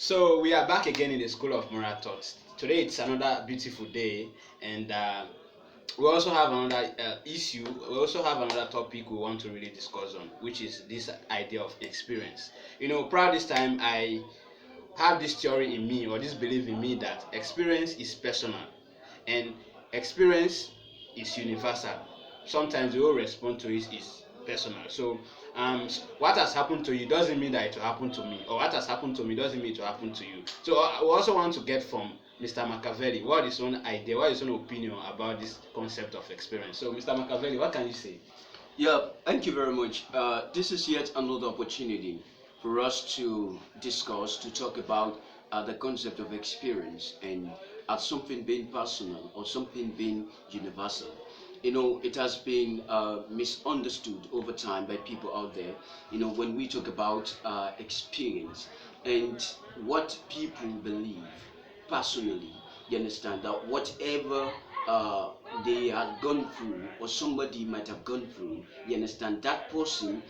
So we are back again in the School of Moral Thoughts. Today it's another beautiful day, and we also have another issue. We also have another topic we want to really discuss on, which is this idea of experience. Prior this time, I have this theory in me or this belief in me that experience is personal and experience is universal. Sometimes the whole response to it is personal. So what has happened to you doesn't mean that it will happen to me, or what has happened to me doesn't mean it will happen to you. So we also want to get from Mr. Machiavelli what is his own idea, what is his own opinion about this concept of experience. So Mr. Machiavelli, what can you say? Yeah, thank you very much. This is yet another opportunity for us to discuss, to talk about the concept of experience and something being personal or something being universal. It has been misunderstood over time by people out there, when we talk about experience and what people believe personally. You understand that whatever they had gone through or somebody might have gone through, you understand that person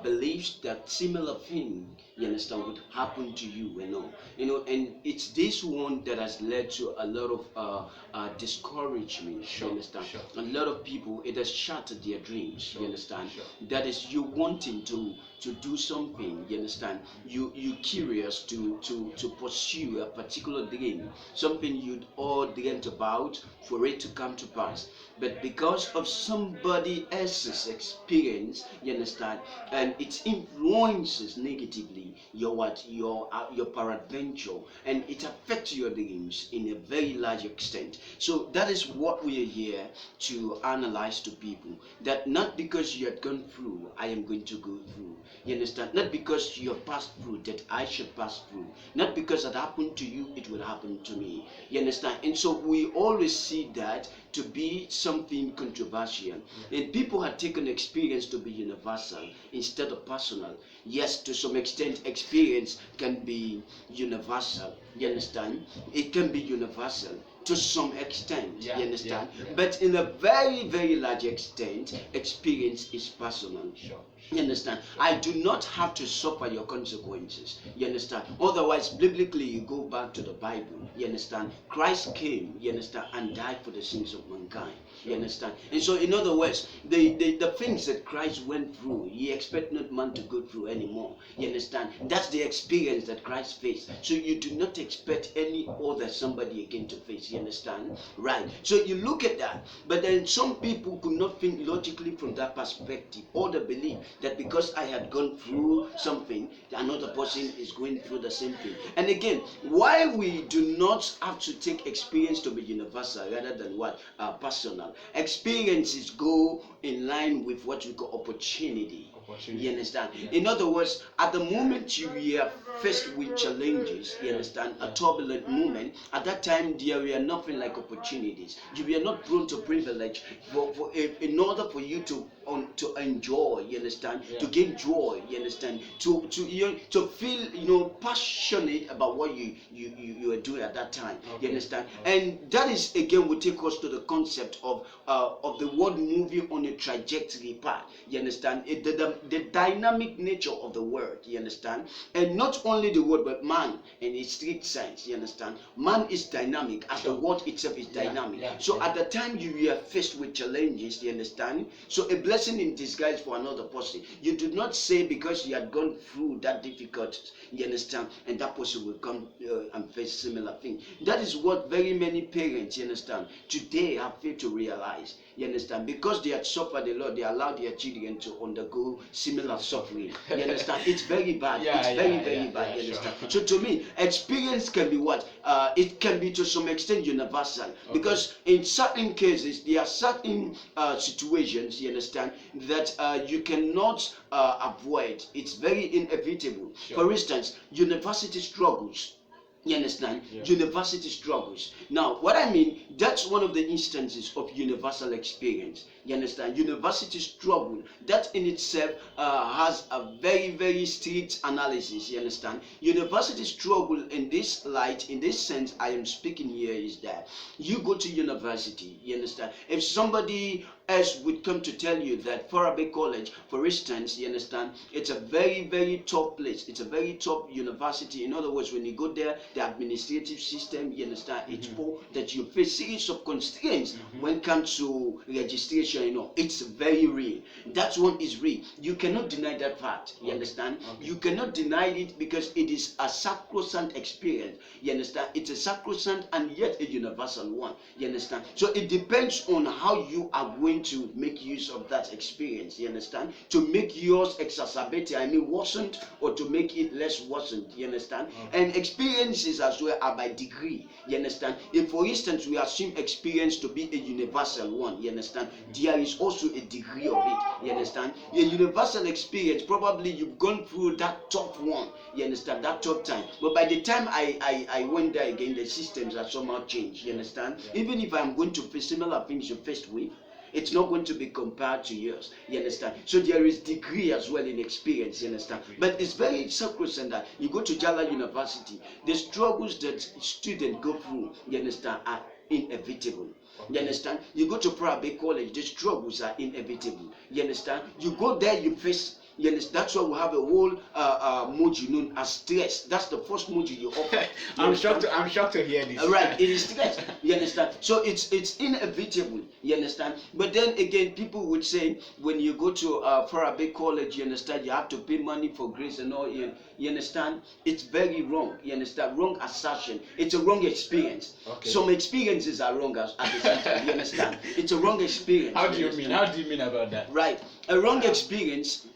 believes that similar thing, you understand, would happen to you, and it's this one that has led to a lot of discouragement. Sure, you understand, sure. a lot of people, it has shattered their dreams. Sure, you understand, sure. that is you wanting to do something. You understand, you curious to pursue a particular dream, something you'd all dreamt about for it to come to pass, but because of somebody else's experience, you understand, and it influences negatively your peradventure, and it affects your dreams in a very large extent. So that is what we are here to analyze to people, that not because you had gone through, I am going to go through. You understand? Not because you have passed through, that I should pass through. Not because it happened to you, it will happen to me. You understand? And so we always see that to be something controversial. And people had taken experience to be universal instead of personal. Yes, to some extent, experience can be universal. You understand? It can be universal to some extent. Yeah, you understand? yeah, yeah. But in a very, very large extent, experience is personal. Sure. You understand? I do not have to suffer your consequences. You understand? Otherwise, biblically, you go back to the Bible. You understand? Christ came, you understand, and died for the sins of mankind. You understand? And so, in other words, the things that Christ went through, he expected not man to go through anymore. You understand? That's the experience that Christ faced. So you do not expect any other somebody again to face. You understand? Right. So you look at that, but then some people could not think logically from that perspective, or they believe that because I had gone through something, another person is going through the same thing. And again, why we do not have to take experience to be universal rather than what personal. Experiences go in line with what we call opportunity. You understand? Yeah. In other words, at the moment you are faced with challenges, you understand, a turbulent moment, at that time there were nothing like opportunities. You were not prone to privilege in order for you to enjoy, you understand, Yeah. to gain joy, you understand, to feel passionate about what you are doing at that time. Okay. You understand? Okay. And that is again will take us to the concept of the world moving on a trajectory path. You understand? The dynamic nature of the world. You understand? And not only the world, but man in its strict sense. You understand? Man is dynamic as the world itself is dynamic. Yeah, so yeah. at the time you are faced with challenges, you understand? So a blessing in disguise for another person. You do not say because you had gone through that difficult, you understand, and that person will come and face similar thing. That is what very many parents, you understand, today have failed to realize. You understand? Because they had suffered a lot, they allowed their children to undergo similar suffering. You understand? It's very bad. Yeah, it's very bad. yeah, You understand? sure. So to me, experience can be what? It can be to some extent universal. Okay. Because in certain cases, there are certain situations, you understand, that you cannot avoid. It's very inevitable. Sure. For instance, university struggles. You understand? Yeah. University struggles. Now, what I mean, that's one of the instances of universal experience. You understand? University struggle, that in itself has a very strict analysis. You understand? University struggle in this light, in this sense I am speaking here, is that you go to university. You understand? If somebody As we come to tell you that Forabe College, for instance, you understand, it's a very, very top place. It's a very top university. In other words, when you go there, the administrative system, you understand, it's poor, that you face series of constraints when it comes to registration, it's very real. That one is real. You cannot deny that fact, you understand? You cannot deny it because it is a sacrosanct experience, you understand? It's a sacrosanct and yet a universal one, you understand? So it depends on how you are going to make use of that experience, you understand, to make yours exacerbated, worsened, or to make it less worsened, you understand. And experiences as well are by degree, you understand. If for instance we assume experience to be a universal one, you understand, there is also a degree of it, you understand. A universal experience, probably you've gone through that tough one, you understand, that tough time, but by the time I went there again, the systems are somehow changed, you understand. Even if I'm going to face similar things you faced with, it's not going to be compared to yours, you understand. So there is degree as well in experience, you understand. But it's very sacrosanct that you go to Jala University, the struggles that students go through, you understand, are inevitable. You understand? You go to Prabe College, the struggles are inevitable. You understand? You go there, you face. You understand? That's why we have a whole module known as stress. That's the first module you offer. I'm shocked to hear this. Right, it is stress. You understand? So it's inevitable. You understand? But then again, people would say when you go to Farabe College, you understand, you have to pay money for grades and all. You understand? It's very wrong. You understand? Wrong assertion. It's a wrong experience. Okay. Some experiences are wrong at the same time. You understand? It's a wrong experience. How do you mean? How do you mean about that? Right, a wrong experience.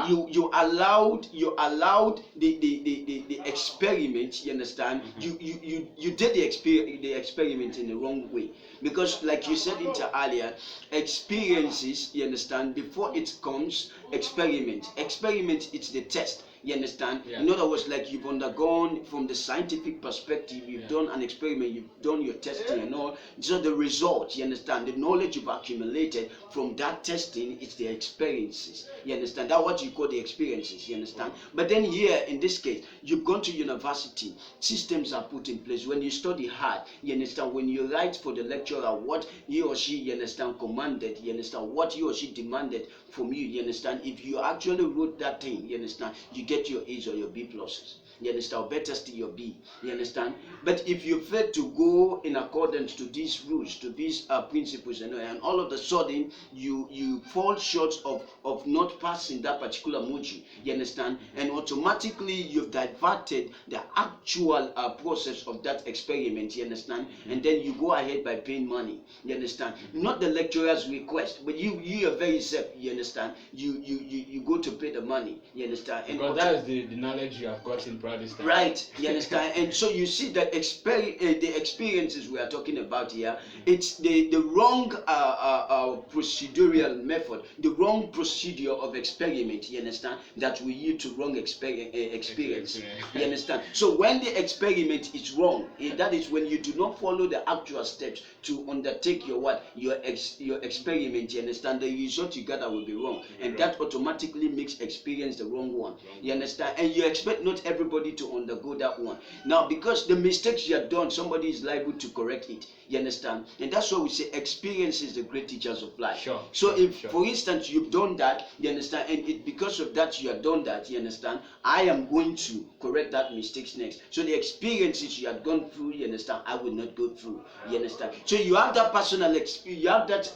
You allowed the experiment, you understand. You did the experiment in the wrong way, because like you said it earlier, experiences, you understand, before it comes experiment it's the test, you understand. In other words, like you've undergone from the scientific perspective, you've done an experiment, you've done your testing and all. So the result, you understand, the knowledge you've accumulated from that testing, it's the experiences, you understand. That's what you call the experiences, you understand. But then here in this case, you've gone to university, systems are put in place. When you study hard, you understand, when you write for the lecturer what he or she, you understand, commanded, you understand, what he or she demanded from you, you understand, if you actually wrote that thing, you understand, you get your A's or your B pluses, you understand, or better still your B, you understand. But if you fail to go in accordance to these rules, to these principles, and all of a sudden you fall short of not passing that particular module, you understand, and automatically you've diverted the actual process of that experiment, you understand, and then you go ahead by paying money, you understand, not the lecturer's request, but you are very safe, you understand, you go to pay the money, you understand, and because that is the knowledge you have gotten throughout this time. Right, you understand. And so you see that the experiences we are talking about here, it's the wrong procedural method, the wrong procedure of experiment, you understand, that we use to wrong experience, you understand. So when the experiment is wrong, that is when you do not follow the actual steps to undertake your experiment, you understand, the result you gather will be wrong, and that automatically makes experience the wrong one, you understand. And you expect not everybody to undergo that one. Now, because the mistakes you have done, somebody is liable to correct it, you understand. And that's why we say experience is the great teachers of life. Sure. So if for instance you've done that, you understand, and because of that you have done that, you understand, I am going to correct that mistakes next. So the experiences you have gone through, you understand, I will not go through, you understand. So you have that personal experience, you have that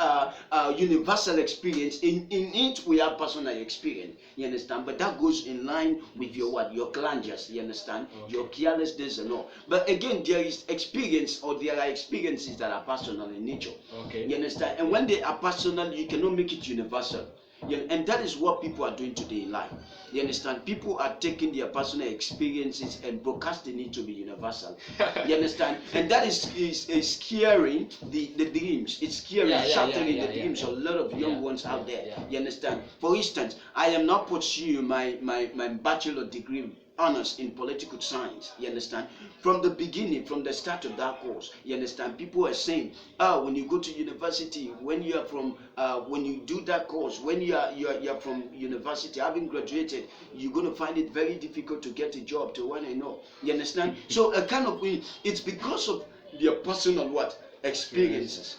universal experience. In it we have personal experience, you understand, but that goes in line with your glanges, you understand, your carelessness and all. But again, there is experience, or there are experiences that are personal in nature, you understand. And when they are personal, you cannot make it universal. And that is what people are doing today in life, you understand. People are taking their personal experiences and broadcasting it to be universal, you understand. And that is scaring the dreams. It's shattering the dreams of a lot of young ones out there, you understand. For instance, I am now pursuing my bachelor degree honors in political science, you understand. From the beginning, from the start of that course, you understand, people are saying, when you go to university, when you are from when you do that course, when you are from university, having graduated, you're going to find it very difficult to get a job, to want to know, you understand. So a kind of, it's because of their personal experiences,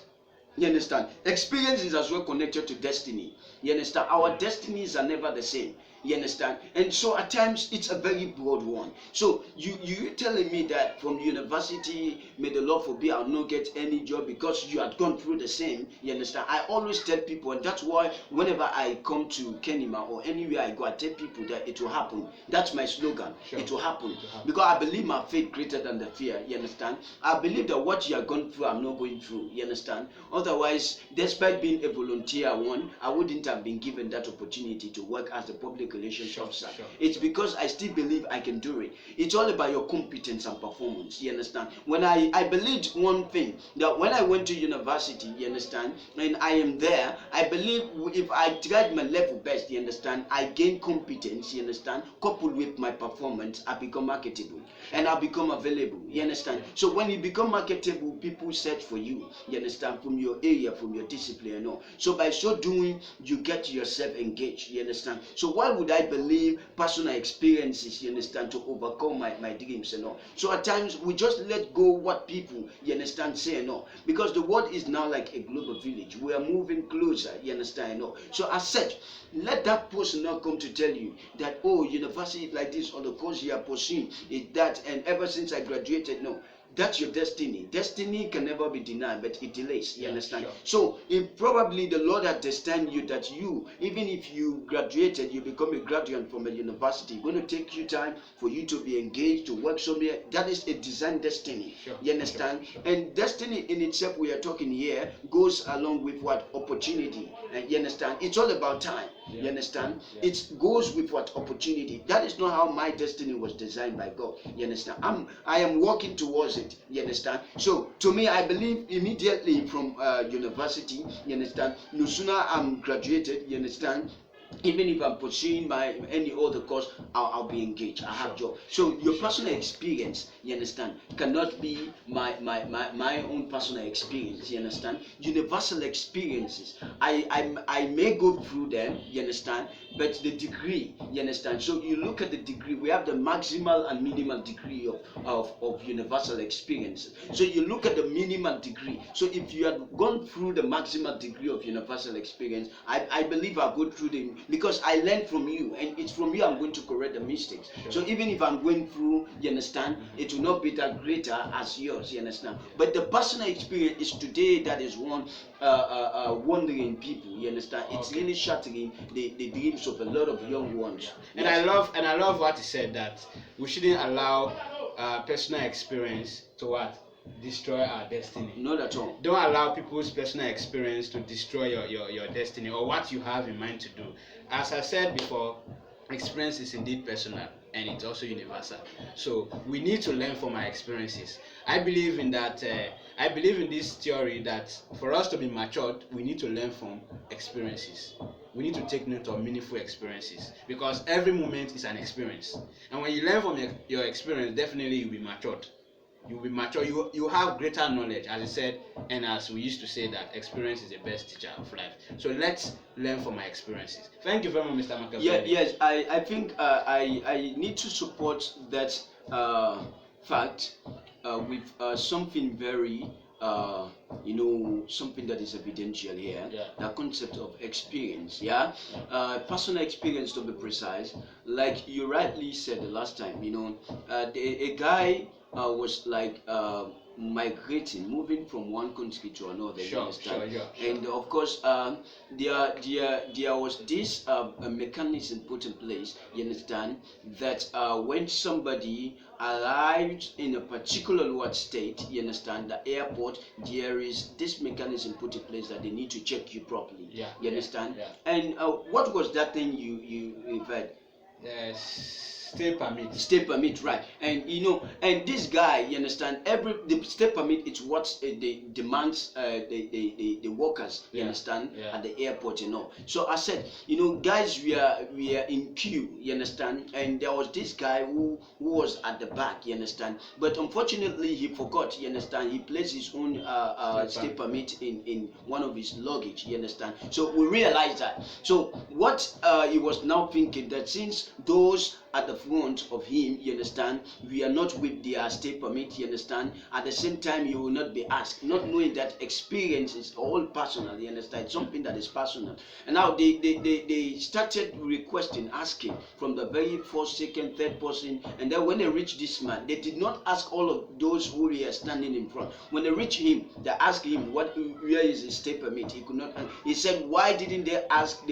You understand? Experience is as well connected to destiny. You understand? Our destinies are never the same. You understand? And so at times it's a very broad one. So you telling me that from university, may the Lord forbid, I'll not get any job because you had gone through the same. You understand? I always tell people, and that's why whenever I come to Kenima or anywhere I go, I tell people that it will happen. That's my slogan. Sure. It will happen. It will happen. Because I believe my faith greater than the fear. You understand? I believe that what you are going through, I'm not going through. You understand? Otherwise, despite being a volunteer one, I wouldn't have been given that opportunity to work as a public relations officer. Sure. It's because I still believe I can do it. It's all about your competence and performance. You understand? When I believed one thing, that when I went to university, you understand, and I am there, I believe if I tried my level best, you understand, I gain competence, you understand, coupled with my performance, I become marketable and I become available. You understand? So when you become marketable, people search for you. You understand? From your area, from your discipline and all. So by so doing, you get yourself engaged. You understand? So why would I believe personal experiences, you understand, to overcome my dreams and all? So at times we just let go what people, you understand, say and all. Because the world is now like a global village. We are moving closer, you understand, and all. So as such, let that person not come to tell you that, oh, university is like this, or the course you are pursuing is that, and ever since I graduated, no. That's your destiny. Destiny can never be denied, but it delays. You understand? Sure. So, if probably the Lord had destined you that you, even if you graduated, you become a graduate from a university, it's going to take you time for you to be engaged, to work somewhere. That is a designed destiny. Sure. You understand? Sure. And destiny in itself, we are talking here, goes along with what? Opportunity. And you understand? It's all about time. Yeah. You understand? Yeah. It goes with what? Opportunity. That is not how my destiny was designed by God. You understand? I am working towards it. You understand? So to me, I believe immediately from university. You understand? No sooner I'm graduated. You understand? Even if I'm pursuing my any other course, I'll be engaged. I have job. So your personal experience, you understand, cannot be my own personal experience. You understand? Universal experiences. I may go through them. You understand? But the degree, you understand? So you look at the degree. We have the maximal and minimal degree of universal experiences. So you look at the minimal degree. So if you had gone through the maximal degree of universal experience, I believe I'll go through the, because I learned from you, and it's from you I'm going to correct the mistakes. Sure. So even if I'm going through, you understand, it will not be that greater as yours, you understand. But the personal experience is today that is one wondering people, you understand. It's Okay. really shattering the dreams of a lot of young ones. And Yes. I love what he said, that we shouldn't allow personal experience to what? Destroy our destiny. Not at all. Don't allow people's personal experience to destroy your destiny or what you have in mind to do. As I said before, experience is indeed personal and it's also universal. So we need to learn from our experiences. I believe in that. I believe in this theory that for us to be matured, we need to learn from experiences. We need to take note of meaningful experiences because every moment is an experience. And when you learn from your experience, definitely you'll be matured. You will be mature. You have greater knowledge, as I said, and as we used to say that experience is the best teacher of life. So let's learn from our experiences. Thank you very much, Mr. Makabeli. Yeah, yes, I think I need to support that fact with something very something that is evidential here. Yeah. The concept of experience, yeah, personal experience to be precise. Like you rightly said the last time, a guy was like migrating, moving from one country to another. You Sure, understand? sure. And of course, there was this a mechanism put in place. You understand that when somebody arrives in a particular what state, you understand, the airport, there is this mechanism put in place that they need to check you properly. Yeah, You understand? yeah. And what was that thing you had? Yes. Stay permit. Stay permit, right? And and this guy, you understand, the stay permit is what they demands the workers, you Yeah, understand, yeah. at the airport, So I said, guys, we are in queue, you understand, and there was this guy who was at the back, you understand, but unfortunately he forgot, you understand, he placed his own stay permit in one of his luggage, you understand. So we realized that. So what he was now thinking, that since those at the front of him, you understand, we are not with their stay permit, you understand. At the same time, you will not be asked, not knowing that experience is all personal, you understand, it's something that is personal. And now they started requesting, asking from the very first, second, third person, and then when they reached this man, they did not ask all of those who were standing in front. When they reached him, they asked him where is his stay permit. He could not. He said, why didn't they ask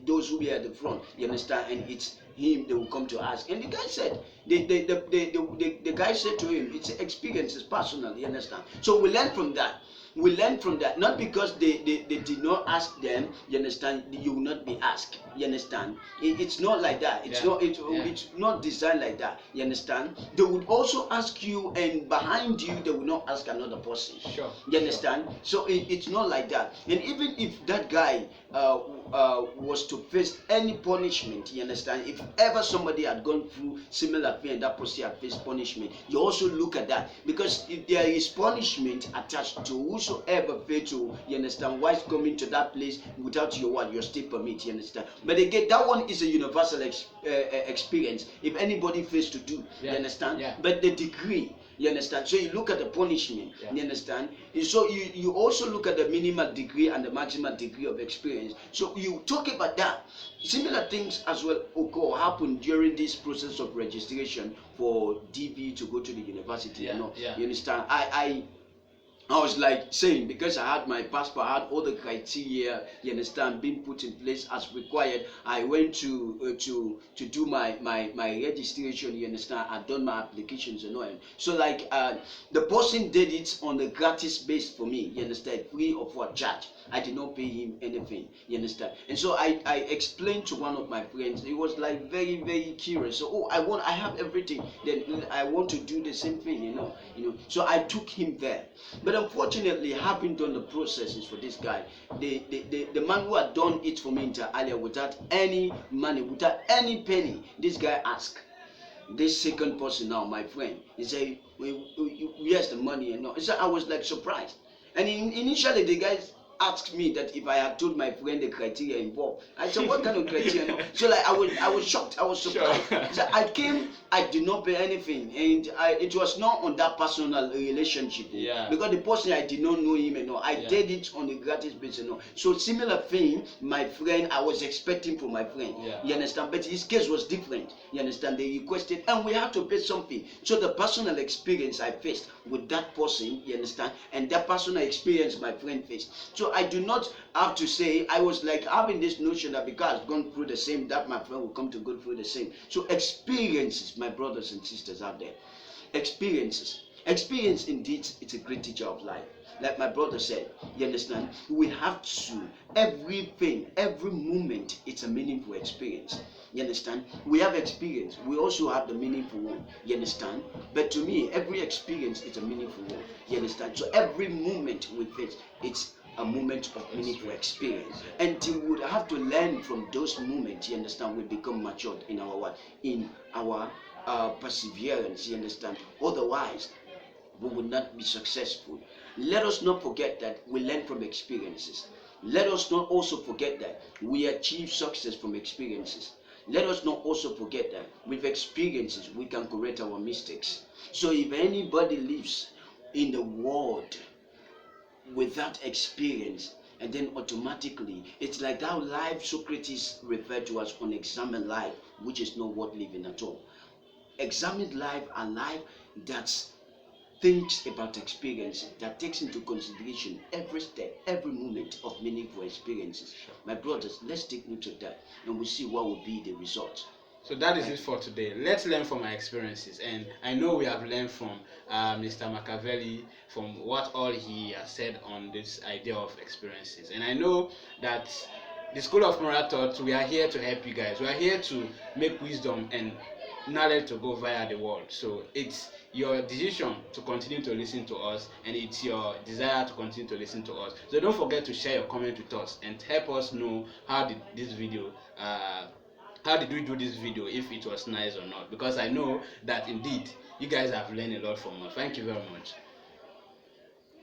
those who were at the front? You understand? And it's him they will come to ask. And the guy said, the guy said to him, it's experience, it's personal. You understand? So we learn from that. We learn from that, not because they did not ask them, you understand, you will not be asked, you understand. It's not like that. It's not it's not designed like that, you understand. They would also ask you, and behind you they will not ask another person. Sure. You understand? So it's not like that. And even if that guy was to face any punishment, you understand, if ever somebody had gone through similar thing and that person had faced punishment, you also look at that, because if there is punishment attached to whosoever fail to, you understand, why is coming to that place without your stay permit, you understand. But again, that one is a universal experience if anybody fails to do, you understand. But the degree, you understand, so you look at the punishment, you understand, and so you also look at the minimal degree and the maximum degree of experience. So you talk about that. Similar things as well happen during this process of registration for DV to go to the university. You understand. I was like saying, because I had my passport, I had all the criteria, you understand, being put in place as required. I went to do my registration, you understand. I've done my applications and all. So like the person did it on a gratis base for me, you understand, free of what charge. I did not pay him anything, you understand. And so I explained to one of my friends. He was like very, very curious. So I have everything. Then I want to do the same thing, you know. So I took him there. But unfortunately, having done the processes for this guy, the man who had done it for me inter alia without any money, without any penny, this guy asked this second person now, my friend. He said, "Where's the money?" And all. So I was like surprised. And initially, the guy asked me that if I had told my friend the criteria involved. I said, what kind of criteria? So like I was shocked, I was surprised. Sure. So I came, I did not pay anything, and it was not on that personal relationship. Because the person, I did not know him and all. I did it on a gratis basis and all. So similar thing, my friend, I was expecting from my friend. You understand? But his case was different. You understand? They requested, and we had to pay something. So the personal experience I faced with that person, you understand, and that personal experience my friend faced. So I do not have to say, I was like having this notion that because I've gone through the same, that my friend will come to go through the same. So experiences, my brothers and sisters out there, experiences. Experience indeed, it's a great teacher of life. Like my brother said, you understand, we have to, everything, every moment, it's a meaningful experience. You understand? We have experience. We also have the meaningful one. You understand? But to me, every experience is a meaningful one. You understand? So every moment we face, it's a moment of meaningful experience. Until we would have to learn from those moments, you understand, we become matured in our what? In our perseverance, you understand? Otherwise, we will not be successful. Let us not forget that we learn from experiences. Let us not also forget that we achieve success from experiences. Let us not also forget that with experiences we can correct our mistakes. So if anybody lives in the world without experience, and then automatically it's like that life Socrates referred to as unexamined life, which is not worth living at all. Examined life, a life that's thinks about experiences, that takes into consideration every step, every moment of meaningful experiences. My brothers, let's take note of that, and we'll see what will be the result. So that is it for today. Let's learn from our experiences, and I know we have learned from Mr. Machiavelli, from what all he has said on this idea of experiences. And I know that the School of Moral Thought, we are here to help you guys. We are here to make wisdom and knowledge to go via the world. So it's your decision to continue to listen to us, and it's your desire to continue to listen to us. So don't forget to share your comment with us and help us know how did we do this video, if it was nice or not, because I know that indeed you guys have learned a lot from us. Thank you very much.